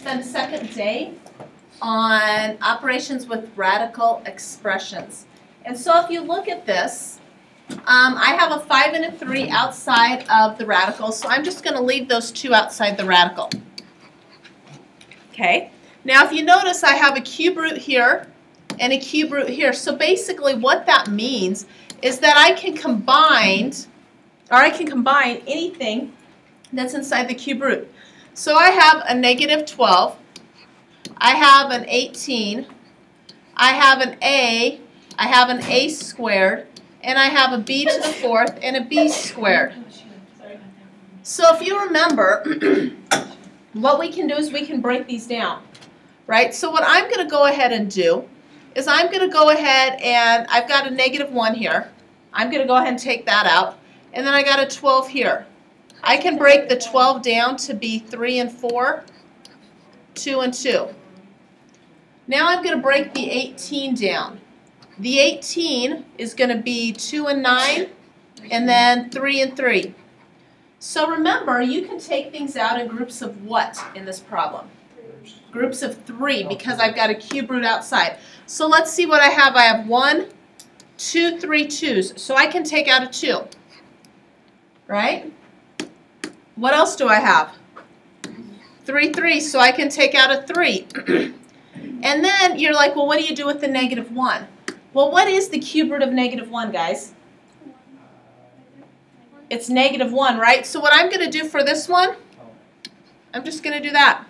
spend a second day on operations with radical expressions. And so if you look at this, I have a 5 and a 3 outside of the radical, so I'm just going to leave those two outside the radical. Okay, now if you notice I have a cube root here and a cube root here. So basically what that means is that I can combine anything that's inside the cube root. So I have a negative 12, I have an 18, I have an A squared, and I have a b to the fourth and a b squared. So if you remember, what we can do is we can break these down, right? So what I'm going to go ahead and do is I'm going to go ahead and I've got a negative 1 here. I'm going to go ahead and take that out. And then I got a 12 here. I can break the 12 down to be 3 and 4, 2 and 2. Now I'm going to break the 18 down. The 18 is going to be 2 and 9, and then 3 and 3. So remember, you can take things out in groups of what in this problem? Groups of 3, because I've got a cube root outside. So let's see what I have. I have 1, 2, 3 2s. So I can take out a 2. Right? What else do I have? 3 3s. So I can take out a 3. And then you're like, well, what do you do with the negative 1? Well, what is the cube root of negative 1, guys? It's negative 1, right? So what I'm going to do for this one, I'm just going to do that.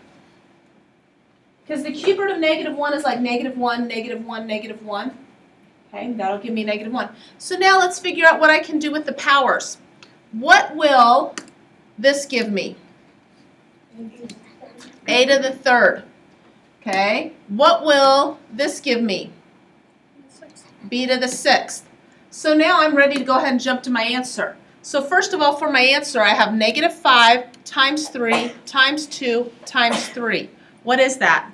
Because the cube root of negative 1 is like negative 1, negative 1, negative 1. Okay, that'll give me negative 1. So now let's figure out what I can do with the powers. What will this give me? A to the third. Okay, what will this give me? B to the 6th. So now I'm ready to go ahead and jump to my answer. So first of all, for my answer, I have negative 5 times 3 times 2 times 3. What is that?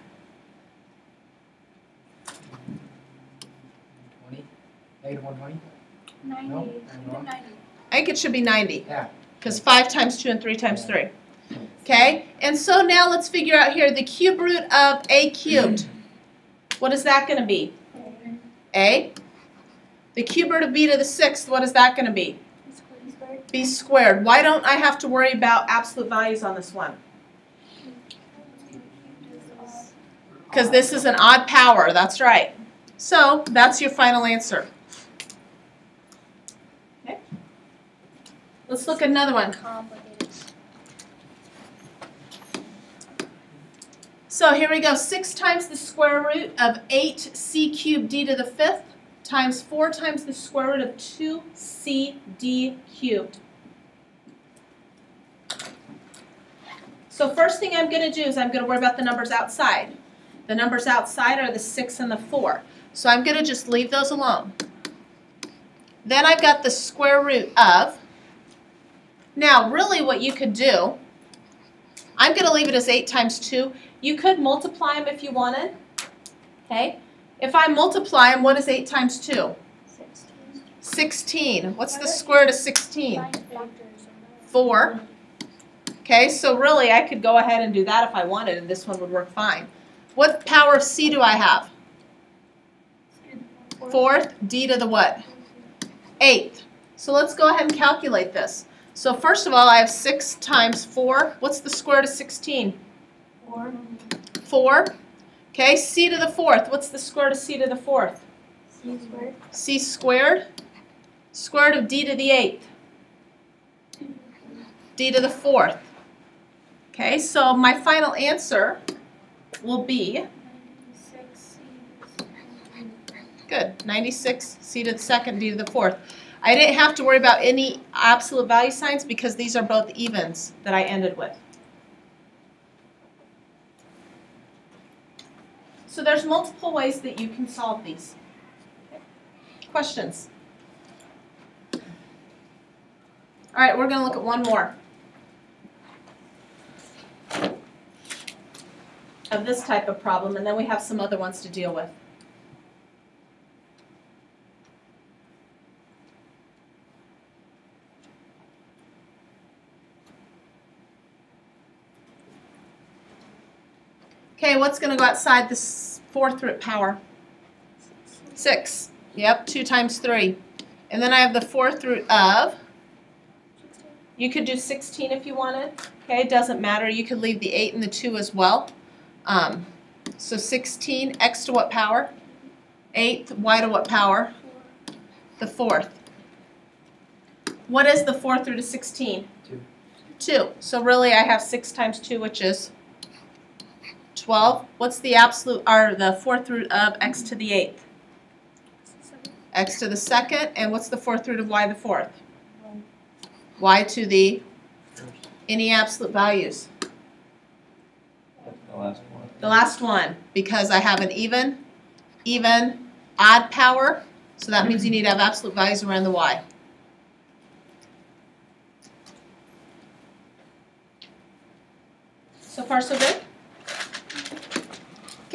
20? Negative 120? 90. No, I'm 90. I think it should be 90. Yeah. Because 5 times 2 and 3 times 3. Okay, and so now let's figure out here the cube root of a cubed. What is that going to be? A. The cube root of b to the 6th, what is that going to be? B squared. Why don't I have to worry about absolute values on this one? Because this is an odd power, that's right. So that's your final answer. Okay. Let's look at another one. So here we go. 6 times the square root of 8c cubed d to the 5th times 4 times the square root of 2cd cubed. So first thing I'm going to do is I'm going to worry about the numbers outside. The numbers outside are the 6 and the 4. So I'm going to just leave those alone. Then I've got the square root of. Now really what you could do, I'm going to leave it as 8 times 2. You could multiply them if you wanted. Okay. If I multiply them, what is 8 times 2? 16. What's the square root of 16? 4. Okay, so really I could go ahead and do that if I wanted, and this one would work fine. What power of c do I have? 4th, d to the what? 8th. So let's go ahead and calculate this. So first of all, I have 6 times 4. What's the square root of 16? 4. 4. Okay, c to the 4th. What's the square root of c to the 4th? C squared. C squared. Square root of d to the 8th. D to the 4th. Okay, so my final answer will be, 96. good, 96 c to the 2nd, d to the 4th. I didn't have to worry about any absolute value signs because these are both evens that I ended with. So there's multiple ways that you can solve these. Okay. Questions? All right, we're going to look at one more of this type of problem, and then we have some other ones to deal with. Okay, what's going to go outside this fourth root power? 6. Yep, 2 times 3. And then I have the fourth root of, you could do 16 if you wanted. Okay, it doesn't matter. You could leave the 8 and the 2 as well. So 16, x to what power? 8th, y to what power? The fourth. What is the fourth root of 16? 2. 2. So really I have 6 times 2, which is 12. What's the absolute, or the fourth root of x to the 8th? X to the second. And what's the fourth root of y the fourth? Y to the, any absolute values? The last one. The last one, because I have an even, odd power. So that means you need to have absolute values around the y. So far, so good?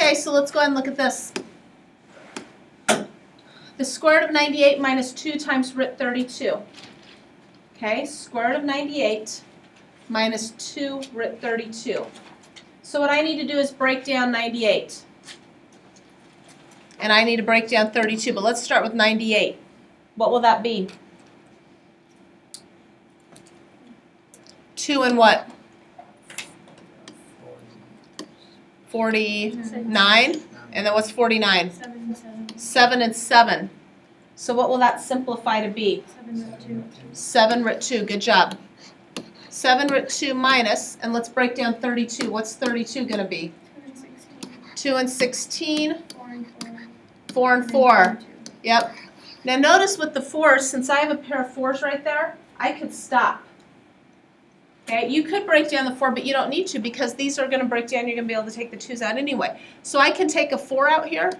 Okay, so let's go ahead and look at this. The square root of 98 minus 2 times root 32. Okay, square root of 98 minus 2 root 32. So what I need to do is break down 98. And I need to break down 32, but let's start with 98. What will that be? 2 and what? 49. And then what's 49? 7 and 7. So what will that simplify to be? 7 root 2. Good job. 7 root 2 minus, and let's break down 32. What's 32 going to be? 2 and 16. 4 and 4. Yep. Now notice with the 4s, since I have a pair of 4s right there, I could stop. Okay, you could break down the 4, but you don't need to because these are going to break down. You're going to be able to take the 2s out anyway. So I can take a 4 out here.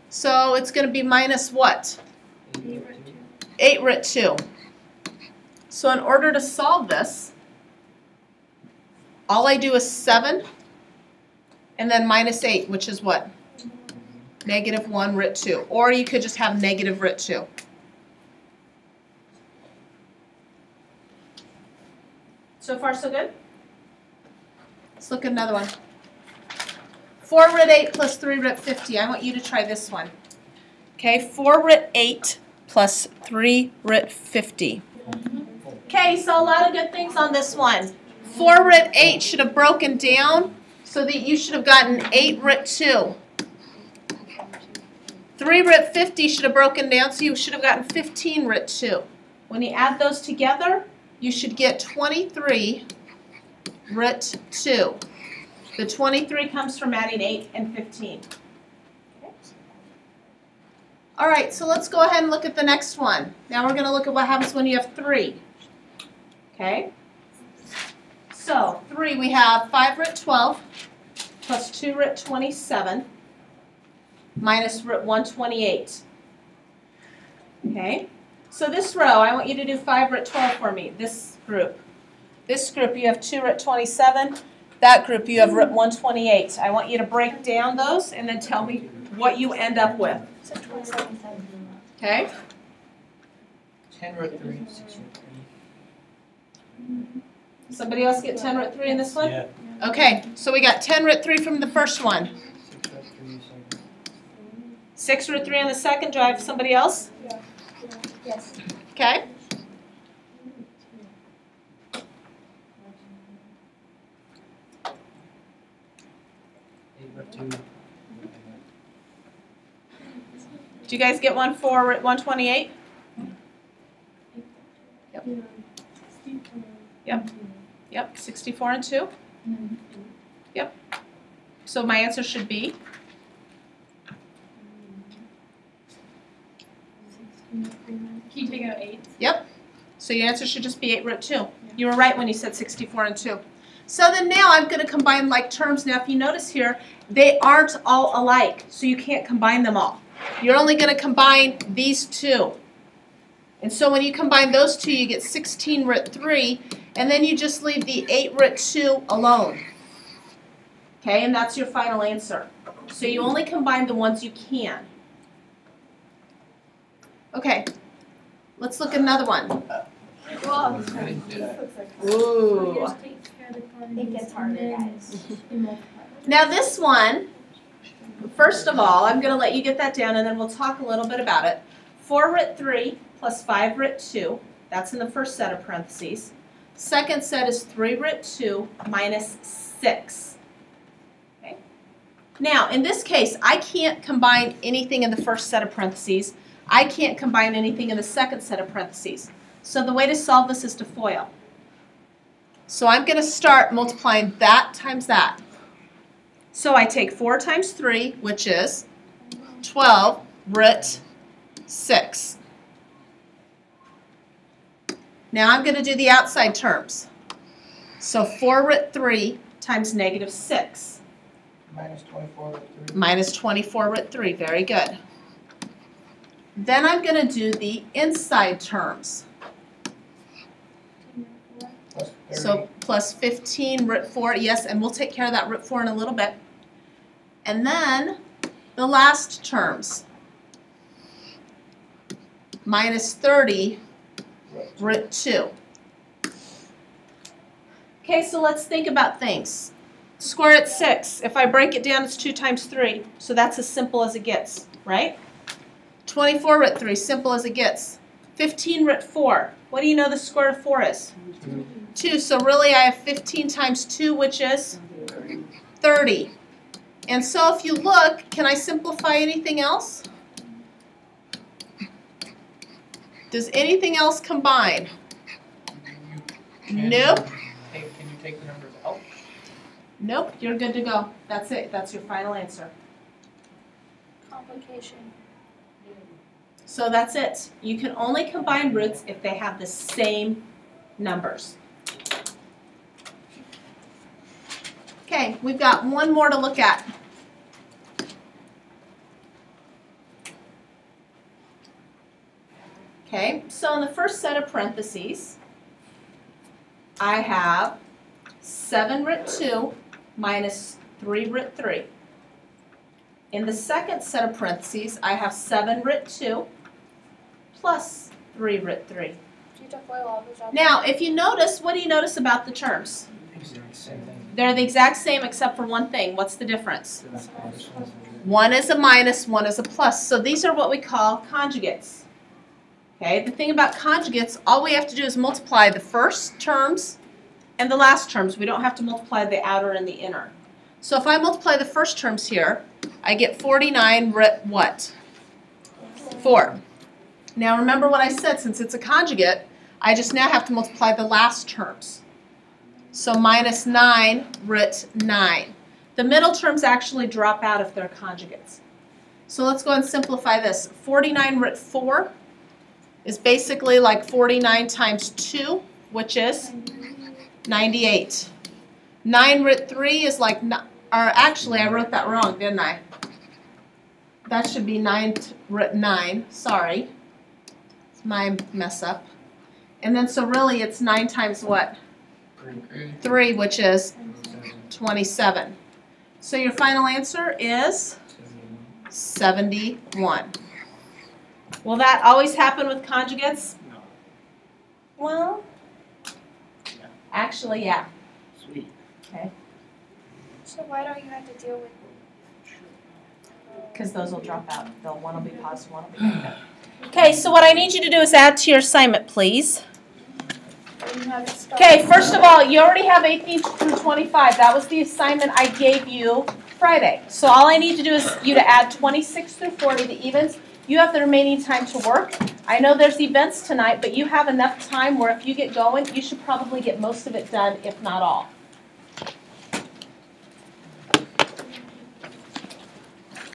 So it's going to be minus what? 8 root 2. So in order to solve this, all I do is 7 and then minus 8, which is what? Negative 1 root 2. Or you could just have negative root 2. So far, so good? Let's look at another one. 4 root 8 plus 3 root 50. I want you to try this one. Okay, 4 root 8 plus 3 root 50. Okay, so a lot of good things on this one. 4 root 8 should have broken down so that you should have gotten 8 root 2. 3 root 50 should have broken down so you should have gotten 15 root 2. When you add those together, you should get 23 root 2. The 23 comes from adding 8 and 15. Okay. All right, so let's go ahead and look at the next one. Now we're going to look at what happens when you have 3. Okay? So 3, we have 5 root 12 plus 2 root 27 minus root 128. Okay? So this row, I want you to do 5 root 12 for me, this group. This group, you have 2 root 27. That group, you have root 128. I want you to break down those and then tell me what you end up with. Okay? 10 root 3, 6 root 3. Somebody else get 10 root 3 in this one? Yeah. Okay, so we got 10 root 3 from the first one. 6 root 3, 7. 6 root 3 on the second. Do I have somebody else? Yes. Okay. Root 2. Do you guys get one for root 128? Yep. Yep. Yep. 64 and 2. Yep. So my answer should be? Can you take out 8? Yep. So your answer should just be 8 root 2. You were right when you said 64 and 2. So then now I'm going to combine like terms. Now if you notice here, they aren't all alike, so you can't combine them all. You're only going to combine these two. And so when you combine those two, you get 16 root 3, and then you just leave the 8 root 2 alone. Okay, and that's your final answer. So you only combine the ones you can. Okay, let's look at another one. Ooh. It gets harder, guys. Now this one, first of all, I'm going to let you get that down and then we'll talk a little bit about it. 4 root 3 plus 5 root 2, that's in the first set of parentheses. Second set is 3 root 2 minus 6. Okay. Now, in this case, I can't combine anything in the first set of parentheses. I can't combine anything in the second set of parentheses. So the way to solve this is to FOIL. So I'm going to start multiplying that times that. So I take 4 times 3, which is 12 root 6. Now I'm going to do the outside terms. So 4 root 3 times negative 6. Minus 24 root 3. Minus 24 root 3. Very good. Then I'm going to do the inside terms. Plus 30. So plus 15 root 4. Yes, and we'll take care of that root 4 in a little bit. And then the last terms. Minus 30 root 2. Okay, so let's think about things. Square root 6. If I break it down, it's 2 times 3. So that's as simple as it gets, right? 24 root 3, simple as it gets. 15 root 4. What do you know the square root of 4 is? 2. So really I have 15 times 2, which is 30. And so if you look, can I simplify anything else? Does anything else combine? Nope. Can you take the numbers out? Nope, you're good to go. That's it. That's your final answer. Complication. So that's it. You can only combine roots if they have the same numbers. Okay, we've got one more to look at. Okay, so in the first set of parentheses, I have 7 root 2 minus 3 root 3. In the second set of parentheses, I have 7 root 2 plus 3 root 3. Do you have to FOIL all those out? Now, if you notice, what do you notice about the terms? Same thing. They're the exact same except for one thing. What's the difference? One is a minus, one is a plus. So these are what we call conjugates. Okay, the thing about conjugates, all we have to do is multiply the first terms and the last terms. We don't have to multiply the outer and the inner. So if I multiply the first terms here, I get 49 root what? 4. Now remember what I said, since it's a conjugate, I just now have to multiply the last terms. So minus 9 root 9. The middle terms actually drop out if they're conjugates. So let's go and simplify this. 49 root 4 is basically like 49 times 2, which is 98. 9 root 3 is like, or actually I wrote that wrong, didn't I? That should be 9 root 9, sorry. It's my mess up. And then so really it's 9 times what? 3, which is 27. So your final answer is 71. Will that always happen with conjugates? No. Well, actually, yeah. Sweet. Okay, So why don't you have to deal with? because those will drop out. One will be positive, one will be negative. Okay, so what I need you to do is add to your assignment, please. Okay, first of all, you already have 18 through 25. That was the assignment I gave you Friday. So all I need to do is you to add 26 through 40, the evens. You have the remaining time to work. I know there's events tonight, but you have enough time where if you get going, you should probably get most of it done, if not all.